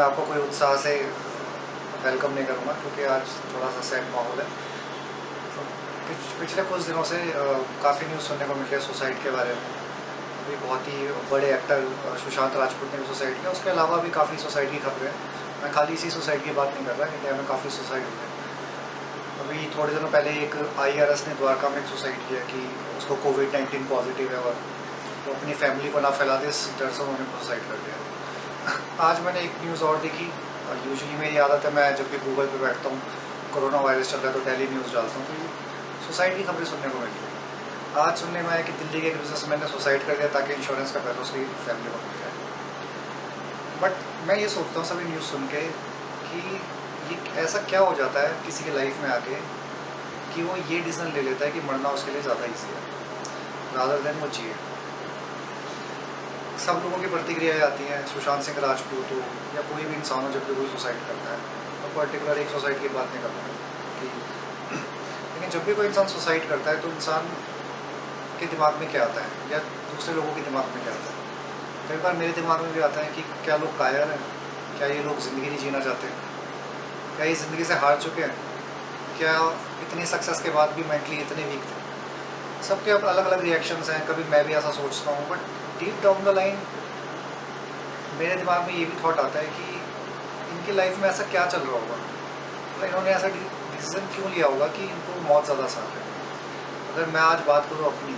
मैं आपको कोई उत्साह से वेलकम नहीं करूँगा क्योंकि आज थोड़ा सा सैड माहौल है। तो पिछले कुछ दिनों से काफ़ी न्यूज़ सुनने को मिल रही है सुसाइड के बारे में। अभी बहुत ही बड़े एक्टर सुशांत राजपूत ने भी सुसाइड किया, उसके अलावा भी काफ़ी सुसाइड की खबरें हैं। मैं खाली इसी सुसाइड की बात नहीं कर रहा, इंडिया में काफ़ी सुसाइड हुए हैं। अभी थोड़े दिनों पहले एक IRS ने द्वारका में एक सुसाइड किया कि उसको कोविड-19 पॉजिटिव है और वो अपनी फैमिली को ना फैला दे, इस डर से उन्होंने सुसाइड कर लिया। आज मैंने एक न्यूज़ और देखी। यूजुअली मेरी आदत है, मैं जब भी गूगल पे बैठता हूँ, कोरोना वायरस चल रहा है तो डेली न्यूज़ डालता हूँ, तो ये सुसाइड की खबरें सुनने को मिलती है। आज सुनने में आया कि दिल्ली के एक बिजनेसमैन ने सुसाइड कर दिया ताकि इंश्योरेंस का पैसा उसकी फैमिली को मिल जाए। बट मैं ये सोचता हूँ सभी न्यूज़ सुन के कि ये ऐसा क्या हो जाता है किसी की लाइफ में आके कि वो ये डिसीजन ले लेता है कि मरना उसके लिए ज़्यादा ईजी है रादर देन वो जिए। सब लोगों की प्रतिक्रियाएं आती हैं, सुशांत सिंह राजपूत हो या कोई भी इंसान हो, जब भी कोई सुसाइड करता है, तो पर्टिकुलर एक सुसाइड की बात नहीं करता कि लेकिन जब भी कोई इंसान सुसाइड करता है तो इंसान के दिमाग में क्या आता है या दूसरे लोगों के दिमाग में क्या आता है। कई बार मेरे दिमाग में भी आता है कि क्या लोग कायर हैं, क्या ये लोग ज़िंदगी नहीं जीना चाहते, क्या ये ज़िंदगी से हार चुके हैं, क्या इतनी सक्सेस के बाद भी मेंटली इतने वीक थे। सबके अब अलग अलग रिएक्शंस हैं, कभी मैं भी ऐसा सोचता हूँ, but deep down the line मेरे दिमाग में ये भी थॉट आता है कि इनकी लाइफ में ऐसा क्या चल रहा होगा, मतलब इन्होंने ऐसा डिसीजन क्यों लिया होगा कि इनको मौत ज़्यादा आसान है। अगर मैं आज बात करूँ अपनी,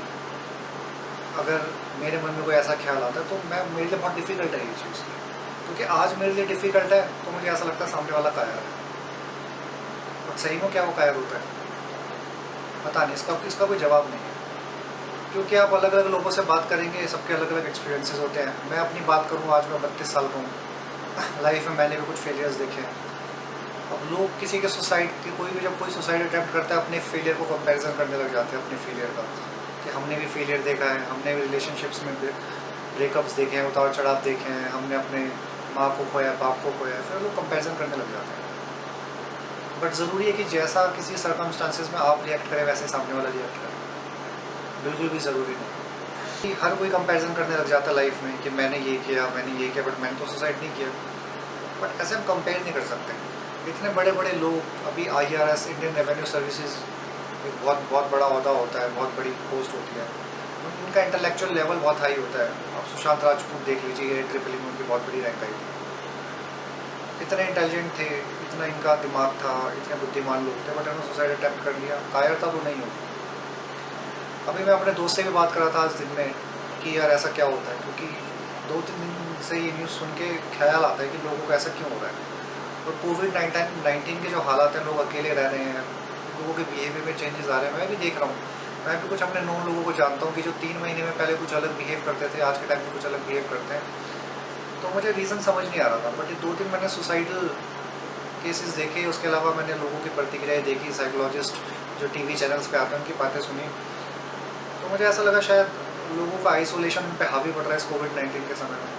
अगर मेरे मन में कोई ऐसा ख्याल आता है तो मैं मेरे लिए बहुत डिफ़िकल्ट है ये चीज़, क्योंकि आज मेरे लिए डिफ़िकल्ट है तो मुझे ऐसा लगता है सामने वाला कायर है। बट सही में क्या वो कायर होता है पता नहीं, इसका कोई जवाब नहीं है, क्योंकि आप अलग अलग लोगों से बात करेंगे, सबके अलग अलग एक्सपीरियंसेस होते हैं। मैं अपनी बात करूँ, आज मैं 32 साल का हूँ। लाइफ में मैंने भी कुछ फेलियर्स देखे हैं। अब लोग किसी के सुसाइड के कोई भी जब कोई सुसाइड अटैम्प्ट करता है, अपने फेलियर को कंपैरिजन करने लग जाते हैं अपने फेलियर का, कि हमने भी फेलियर देखा है, हमने भी रिलेशनशिप्स में ब्रेकअप्स देखे हैं, उतार चढ़ाव देखे हैं, हमने अपने माँ को खोया, बाप को खोया, फिर लोग कंपैरिजन करने लग जाते हैं। बट ज़रूरी है कि जैसा किसी सर्कमस्टांसिस में आप रिएक्ट करें वैसे सामने वाला रिएक्ट करे, बिल्कुल भी ज़रूरी नहीं कि हर कोई कंपैरिजन करने लग जाता है लाइफ में कि मैंने ये किया, बट मैंने तो सुसाइड नहीं किया। बट ऐसे हम कंपेयर नहीं कर सकते। इतने बड़े बड़े लोग, अभी IRS इंडियन रेवेन्यू सर्विसेज एक बहुत बहुत बड़ा ओहदा होता है, बहुत बड़ी पोस्ट होती है, उनका इंटेलेक्चुअल लेवल बहुत हाई होता है। आप सुशांत राजपूत देख लीजिए, AAA में उनकी बहुत बड़ी रैंक आई थी। इतने इंटेलिजेंट थे, इतना इनका दिमाग था, इतने बुद्धिमान लोग थे, बट उन्होंने सुसाइड अटैम्प्ट कर लिया। कायरता तो नहीं होगी। अभी मैं अपने दोस्त से भी बात कर रहा था आज दिन में कि यार ऐसा क्या होता है, क्योंकि 2-3 दिन से ये न्यूज़ सुन के ख्याल आता है कि लोगों को ऐसा क्यों हो रहा है। और कोविड-19 के जो हालात हैं, लोग अकेले रह रहे हैं, लोगों के बिहेवियर में चेंजेस आ रहे हैं। मैं भी देख रहा हूँ, मैं भी कुछ अपने नोन लोगों को जानता हूँ कि जो 3 महीने में पहले कुछ अलग बिहेव करते थे, आज के टाइम में कुछ अलग बिहेव करते हैं। तो मुझे रीज़न समझ नहीं आ रहा था, बट ये 2-3 मैंने सुसाइडल केसेस देखे, उसके अलावा मैंने लोगों की प्रतिक्रियाएँ देखी, साइकोलॉजिस्ट जो TV चैनल्स पे आते हैं उनकी बातें सुनी, तो मुझे ऐसा लगा शायद लोगों का आइसोलेशन पे हावी पड़ रहा है इस कोविड-19 के समय में।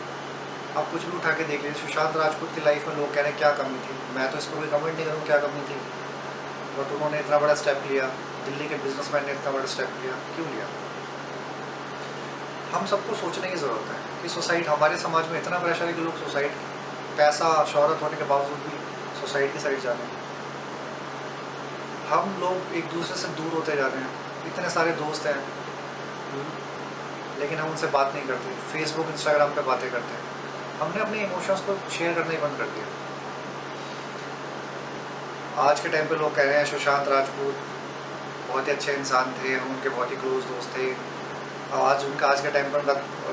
आप कुछ भी उठा के देख लीजिए, सुशांत राजपूत की लाइफ में लोग कह रहे हैं क्या कमी थी। मैं तो इसको कोई कमेंट नहीं करूँ क्या कमी थी, बट उन्होंने इतना बड़ा स्टेप लिया, दिल्ली के बिजनेसमैन ने इतना बड़ा स्टेप लिया, क्यों लिया। हम सबको सोचने की ज़रूरत है कि सुसाइड, हमारे समाज में इतना प्रेशर है कि लोग सुसाइड, पैसा शोहरत होने के बावजूद भी सुसाइड की साइड जा रहे हैं। हम लोग एक दूसरे से दूर होते जा रहे हैं। इतने सारे दोस्त हैं लेकिन हम उनसे बात नहीं करते, फेसबुक इंस्टाग्राम पे बातें करते हैं। हमने अपने इमोशंस को शेयर करना ही बंद कर दिया। आज के टाइम पे लोग कह रहे हैं सुशांत राजपूत बहुत ही अच्छे इंसान थे, हम उनके बहुत ही क्लोज दोस्त थे। आज के टाइम पर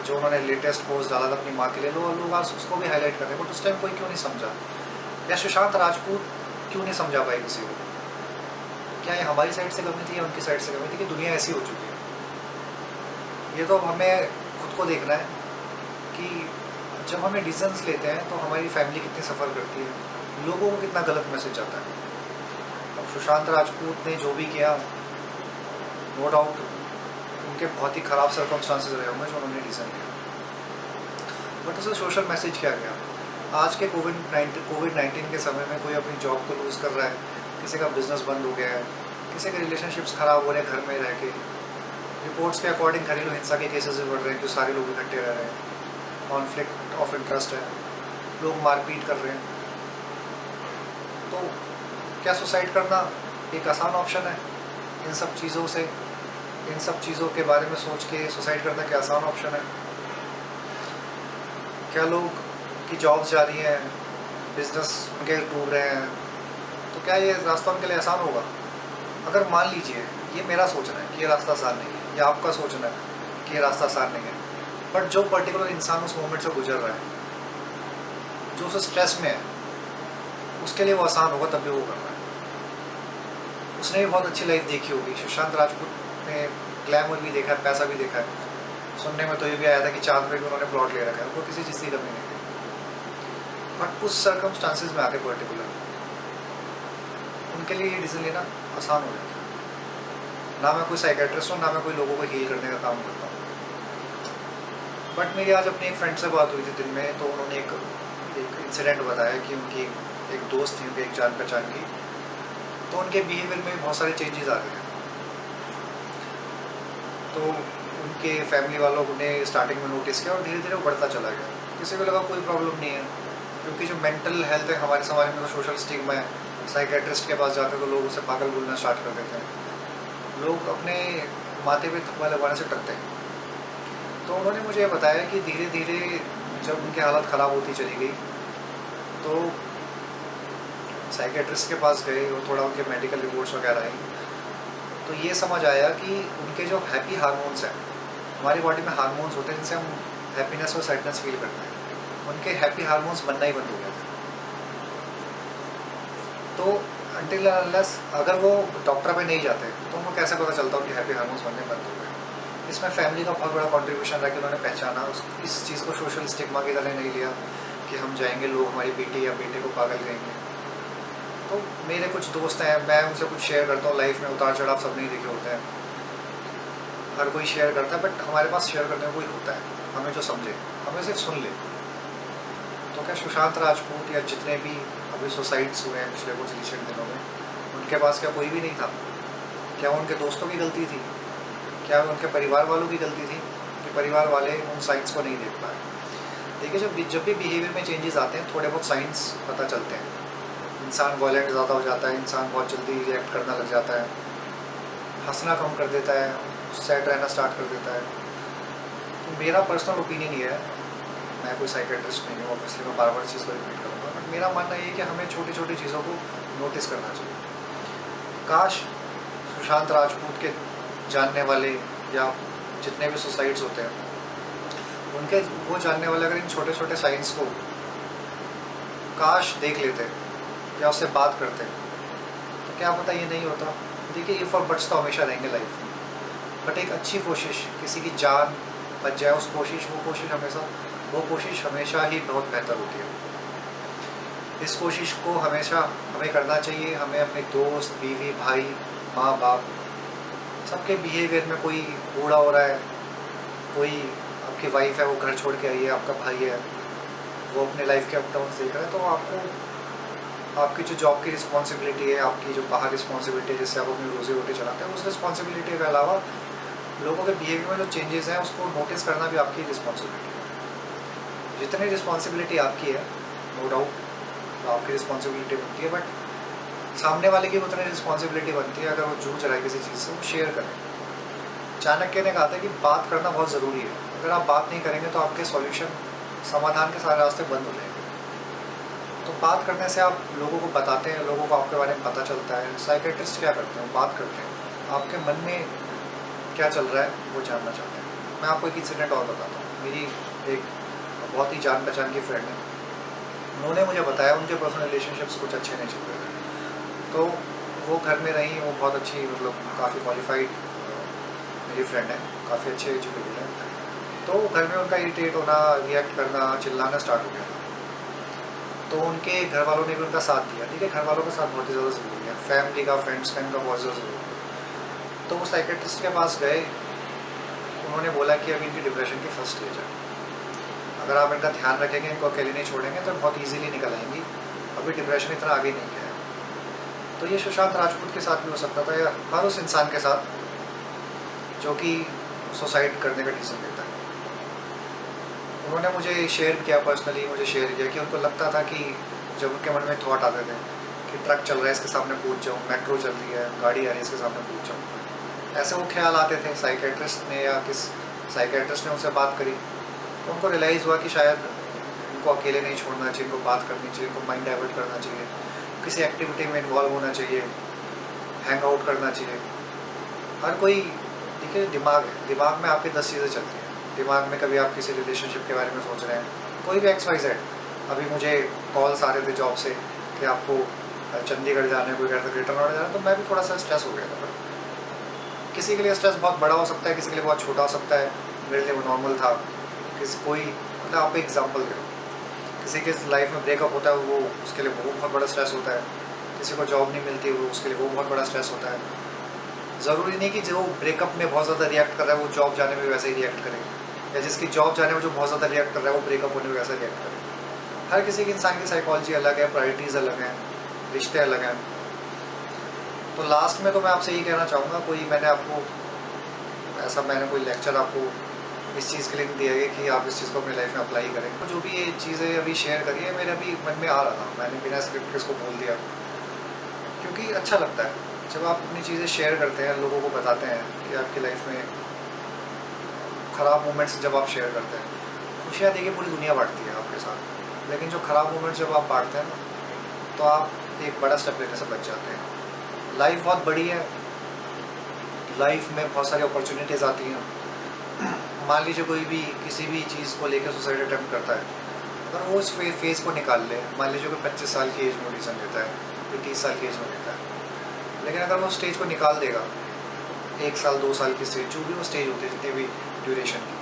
जो उन्होंने लेटेस्ट पोस्ट डाला था अपनी माँ के लिए, लोग आज उसको भी हाईलाइट कर रहे हैं, बट उस टाइम कोई क्यों नहीं समझा, या सुशांत राजपूत क्यों नहीं समझा पाए किसी को। क्या ये हमारी साइड से कमी थी या उनकी साइड से कमी थी कि दुनिया ऐसी हो चुकी है। ये तो हमें खुद को देखना है कि जब हमें डिसीजंस लेते हैं तो हमारी फैमिली कितनी सफ़र करती है, लोगों को कितना गलत मैसेज जाता है। अब सुशांत राजपूत ने जो भी किया, नो डाउट उनके बहुत ही ख़राब सर्कमस्टांसेस रहे होंगे जो उन्होंने डिसीजन लिया, बट उसे सोशल मैसेज क्या गया। आज के कोविड-19 के समय में कोई अपनी जॉब को लूज़ कर रहा है, किसी का बिजनेस बंद हो गया है, किसी के रिलेशनशिप्स ख़राब हो रहे हैं घर में रह के, रिपोर्ट्स के अकॉर्डिंग घरेलू हिंसा के केसेस भी बढ़ रहे हैं, जो सारे लोग इकट्ठे रह रहे हैं, कॉन्फ्लिक्ट ऑफ इंटरेस्ट है, लोग मारपीट कर रहे हैं। तो क्या सुसाइड करना एक आसान ऑप्शन है? इन सब चीज़ों से, इन सब चीज़ों के बारे में सोच के सुसाइड करना क्या आसान ऑप्शन है? क्या लोग की जॉब्स जा रही हैं, बिजनेस उनके डूब रहे हैं, तो क्या ये रास्ता उनके लिए आसान होगा? अगर मान लीजिए, ये मेरा सोचना है कि ये रास्ता आसान नहीं है, या आपका सोचना है कि ये रास्ता आसान नहीं है, बट जो पर्टिकुलर इंसान उस मोमेंट से गुजर रहा है, जो उस स्ट्रेस में है, उसके लिए वो आसान होगा, तब भी वो कर रहा है। उसने भी बहुत अच्छी लाइफ देखी होगी। सुशांत राजपूत ने ग्लैमर भी देखा है, पैसा भी देखा है। सुनने में तो ये भी आया था कि चांद पे भी उन्होंने प्लॉट ले रखा है, उनको किसी चीज़ की कमी नहीं थी। बट उस सर्कमस्टांसिस में आके पर्टिकुलर उनके लिए ये डिसीजन लेना आसान हो जाता है। ना मैं कोई साइकेट्रिस्ट हूँ, ना मैं कोई लोगों को हील करने का काम करता हूँ। बट मेरी आज अपनी एक फ्रेंड से बात हुई थी दिन में, तो उन्होंने एक इंसिडेंट बताया कि उनकी एक दोस्त थी, उनकी एक जान पहचान की, तो उनके बिहेवियर में बहुत सारे चेंजेस आ गए। तो उनके फैमिली वालों ने स्टार्टिंग में नोटिस किया और धीरे धीरे वो बढ़ता चला गया। किसी को लगा कोई प्रॉब्लम नहीं है, क्योंकि जो मेंटल हेल्थ है हमारे समाज में, तो सोशल स्टिग्मा है। साइकेट्रिस्ट के पास जाते तो लोग उसे पागल बोलना स्टार्ट कर देते हैं, लोग अपने माथे पे थप्पा लगवाने से डरते हैं। तो उन्होंने मुझे बताया कि धीरे धीरे जब उनकी हालत ख़राब होती चली गई, तो साइकेट्रिस्ट के पास गए और थोड़ा उनके मेडिकल रिपोर्ट्स वगैरह आई, तो ये समझ आया कि उनके जो हैप्पी हार्मोन्स हैं, हमारी बॉडी में हार्मोन्स होते हैं जिनसे हम हैप्पीनेस और सैडनेस फील करते हैं, उनके हैप्पी हार्मोन्स बनना ही बंद हो गए थे। तो अनटिल अनलेस अगर वो डॉक्टर पे नहीं जाते तो उनको कैसे पता चलता उनके हैप्पी हार्मोन्स बनने बंद हो गए। इसमें फैमिली का बहुत बड़ा कंट्रीब्यूशन रहा कि उन्होंने पहचाना, इस चीज़ को सोशल स्टिग्मा की तरह नहीं लिया कि हम जाएंगे, लोग हमारी बेटी या बेटे को पागल कहेंगे। तो मेरे कुछ दोस्त हैं, मैं उनसे कुछ शेयर करता हूँ, लाइफ में उतार चढ़ाव सब नहीं देखे होते हैं, हर कोई शेयर करता है, बट हमारे पास शेयर करने को कोई होता है, हमें जो समझे, हमें सिर्फ सुन ले। तो क्या सुशांत राजपूत या जितने भी अभी सुसाइड्स हुए हैं पिछले कुछ रिसेंट दिनों में, उनके पास क्या कोई भी नहीं था? क्या उनके दोस्तों की गलती थी? क्या उनके परिवार वालों की गलती थी कि परिवार वाले उन साइंस को नहीं देख पाए? देखिए, जब भी बिहेवियर में चेंजेस आते हैं, थोड़े बहुत साइंस पता चलते हैं। इंसान वॉयलेंट ज़्यादा हो जाता है, इंसान बहुत जल्दी रिएक्ट करना लग जाता है, हंसना कम कर देता है, सैड रहना स्टार्ट कर देता है। तो मेरा पर्सनल ओपिनियन ये है, मैं कोई साइकेट्रिस्ट नहीं हूँ, ऑब्वियसली मैं बार बार चीज़ को रिपीट करूँगा, बट मेरा मानना ये है कि हमें छोटी छोटी चीज़ों को नोटिस करना चाहिए। काश सुशांत राजपूत के जानने वाले या जितने भी सुसाइड्स होते हैं, उनके वो जानने वाले अगर इन छोटे छोटे साइंस को काश देख लेते या उससे बात करते, तो क्या पता ये नहीं होता। देखिए, इफ़ और बट्स तो हमेशा रहेंगे लाइफ में, बट एक अच्छी कोशिश, किसी की जान बच जाए, वो कोशिश हमेशा ही बहुत बेहतर होती है। इस कोशिश को हमेशा हमें करना चाहिए। हमें अपने दोस्त, बीवी, भाई, माँ बाप, सबके बिहेवियर में, कोई बूढ़ा हो रहा है, कोई आपकी वाइफ है वो घर छोड़ के आई है, आपका भाई है वो अपने लाइफ के अप डाउन्स देख रहा है, तो आपको आपकी जो जॉब की रिस्पॉन्सिबिलिटी है, आपकी जो बाहर रिस्पॉन्सिबिलिटी है जिससे आप अपनी रोजी रोटी चलाते हैं, उस रिस्पॉन्सिबिलिटी के अलावा लोगों के बिहेवियर में जो चेंजेस हैं उसको नोटिस करना भी आपकी रिस्पॉन्सिबिलिटी है। जितनी रिस्पॉन्सिबिलिटी आपकी है, नो डाउट आपकी रिस्पॉन्सिबिलिटी बनती है, बट सामने वाले की उतनी रिस्पॉन्सिबिलिटी बनती है अगर वो जूझ रहा है किसी चीज़ से, वो शेयर करें। चाणक्य ने कहा था कि बात करना बहुत ज़रूरी है। अगर आप बात नहीं करेंगे तो आपके सॉल्यूशन, समाधान के सारे रास्ते बंद हो जाएंगे। तो बात करने से आप लोगों को बताते हैं, लोगों को आपके बारे में पता चलता है। साइकेट्रिस्ट क्या करते हैं? बात करते हैं, आपके मन में क्या चल रहा है वो जानना चाहते हैं। मैं आपको एक इंसिडेंट और बताता हूँ। मेरी एक बहुत ही जान पहचान की फ्रेंड है, उन्होंने मुझे बताया उनके पर्सनल रिलेशनशिप्स कुछ अच्छे नहीं चल रहे थे। तो वो घर में रही, वो बहुत अच्छी, मतलब काफ़ी क्वालिफाइड मेरी फ्रेंड है, काफ़ी अच्छे एजुकेटेड है। तो घर में उनका इरिटेट होना, रिएक्ट करना, चिल्लाना स्टार्ट हो गया था। तो उनके घर वालों ने भी उनका साथ दिया। ठीक है, घर वालों का साथ बहुत ही ज़्यादा ज़रूरी है, फैमिली का, फ्रेंड्स का, इनका बहुत ज़्यादा ज़रूरी है। तो वो साइकेट्रिस्ट के पास गए, उन्होंने बोला कि अभी इनकी डिप्रेशन की फर्स्ट स्टेज है, अगर आप इनका ध्यान रखेंगे, इनको अकेले नहीं छोड़ेंगे तो बहुत ईजीली निकल आएंगी, अभी डिप्रेशन इतना आगे नहीं गया है। तो ये सुशांत राजपूत के साथ भी हो सकता था, या हर उस इंसान के साथ जो कि सुसाइड करने का डिसीजन लेता है। उन्होंने मुझे शेयर किया, पर्सनली मुझे शेयर किया कि उनको लगता था कि जब उनके मन में थॉट आते थे कि ट्रक चल रहा है इसके सामने कूद जाऊँ, मेट्रो चल रही है, गाड़ी आ रही है इसके सामने कूद जाऊँ, ऐसे वो ख्याल आते थे। साइकेट्रिस्ट ने या किस साइकेट्रिस्ट ने उनसे बात करी तो उनको रियलाइज़ हुआ कि शायद उनको अकेले नहीं छोड़ना चाहिए, उनको बात करनी चाहिए, उनको माइंड डाइवर्ट करना चाहिए, किसी एक्टिविटी में इन्वॉल्व होना चाहिए, हैंग आउट करना चाहिए। हर कोई, देखिए दिमाग है, दिमाग में आपकी 10 चीज़ें चलती हैं। दिमाग में कभी आप किसी रिलेशनशिप के बारे में सोच रहे हैं, कोई भी XYZ। अभी मुझे कॉल्स आ रहे थे जॉब से कि आपको चंडीगढ़ जाना है, कोई कह रहा था ग्रेटर नोएडा जाना है, तो मैं भी थोड़ा सा स्ट्रेस हो गया था। किसी के लिए स्ट्रेस बहुत बड़ा हो सकता है, किसी के लिए बहुत छोटा हो सकता है। मेरे लिए वो नॉर्मल था। कोई मतलब आपको एग्जाम्पल दे रहा हूँ, किसी के लाइफ में ब्रेकअप होता है, वो उसके लिए वो बहुत बड़ा स्ट्रेस होता है। किसी को जॉब नहीं मिलती, वो उसके लिए वो बहुत बड़ा स्ट्रेस होता है। ज़रूरी नहीं कि जो ब्रेकअप में बहुत ज़्यादा रिएक्ट कर रहा है वो जॉब जाने में वैसे ही रिएक्ट करे, या जिसकी जॉब जाने में जो बहुत ज़्यादा रिएक्ट कर रहा है वो ब्रेकअप होने में वैसा रिएक्ट करे। हर किसी की इंसान की साइकोलॉजी अलग है, प्रायोरिटीज़ अलग हैं, रिश्ते अलग हैं। तो लास्ट में तो मैं आपसे यही कहना चाहूँगा, मैंने कोई लेक्चर आपको इस चीज़ के लिए नहीं दिया है कि आप इस चीज़ को अपनी लाइफ में अप्लाई करें। तो जो भी ये चीज़ें अभी शेयर करी है, मेरे अभी मन में आ रहा था, मैंने बिना स्क्रिप्ट के इसको बोल दिया, क्योंकि अच्छा लगता है जब आप अपनी चीज़ें शेयर करते हैं, लोगों को बताते हैं कि आपकी लाइफ में ख़राब मोमेंट्स जब आप शेयर करते हैं, खुशियाँ देखिए पूरी दुनिया बांटती है आपके साथ, लेकिन जो ख़राब मोमेंट्स जब आप बांटते हैं ना, तो आप एक बड़ा स्टेप लेने से बच जाते हैं। लाइफ बहुत बड़ी है, लाइफ में बहुत सारी अपॉर्चुनिटीज़ आती हैं। मान लीजिए कोई भी किसी भी चीज़ को लेकर सुसाइड अटेम्प्ट करता है, अगर वो उस फेज़ को निकाल ले, मान लीजिए कोई 25 साल की एज में ऑडिशन लेता है, कोई 30 साल की एज में लेता है, लेकिन अगर वो स्टेज को निकाल देगा, 1 साल 2 साल की स्टेज, जो भी वो स्टेज होती है जितनी भी ड्यूरेशन की,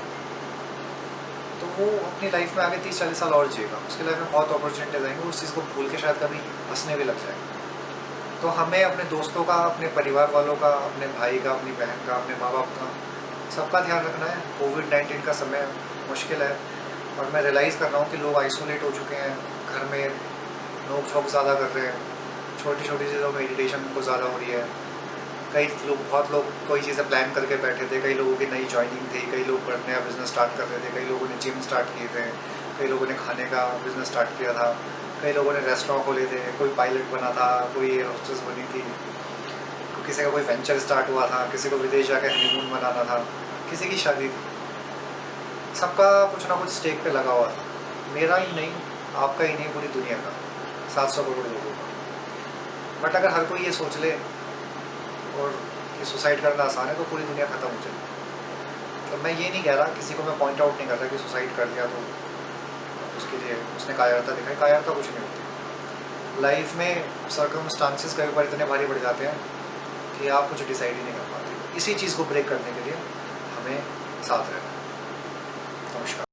तो वो अपनी लाइफ में आगे 30-40 साल और जिएगा। उसकी लाइफ में बहुत अपॉर्चुनिटीज़ आएंगी, उस चीज़ को भूल के शायद कभी हंसने भी लग जाएगा। तो हमें अपने दोस्तों का, अपने परिवार वालों का, अपने भाई का, अपनी बहन का, अपने माँ बाप का, सबका ध्यान रखना है। कोविड-19 का समय मुश्किल है, और मैं रियलाइज़ कर रहा हूँ कि लोग आइसोलेट हो चुके हैं, घर में नोक-झोंक ज़्यादा कर रहे हैं, छोटी छोटी चीज़ों में इरिटेशन को ज़्यादा हो रही है। बहुत लोग कोई चीज़ें प्लान करके बैठे थे, कई लोगों की नई जॉइनिंग थी, कई लोग नया बिज़नेस स्टार्ट कर रहे थे, कई लोगों ने जिम स्टार्ट किए थे, कई लोगों ने खाने का बिज़नेस स्टार्ट किया था, कई लोगों ने रेस्टोरेंट खोले थे, कोई पायलट बना था, कोई एयर होस्टेस बनी थी, किसी का कोई वेंचर स्टार्ट हुआ था, किसी को विदेश जाकर हनीमून मनाना था, किसी की शादी थी। सबका कुछ ना कुछ स्टेक पे लगा हुआ था। मेरा ही नहीं, आपका ही नहीं, पूरी दुनिया का, 700 करोड़ लोगों का। बट अगर हर कोई ये सोच ले और कि सुसाइड करना आसान है, तो पूरी दुनिया ख़त्म हो जाएगी। तो मैं ये नहीं कह रहा, किसी को मैं पॉइंट आउट नहीं कर रहा कि सुसाइड कर लिया तो उसके लिए उसने कायरता दिखाई। कायरता कुछ नहीं होती लाइफ में। सर्कमस्टांसेस कई बार इतने भारी पड़ जाते हैं कि आप कुछ डिसाइड ही नहीं कर पाते। इसी चीज़ को ब्रेक करने के लिए हमें साथ रहना है। नमस्कार।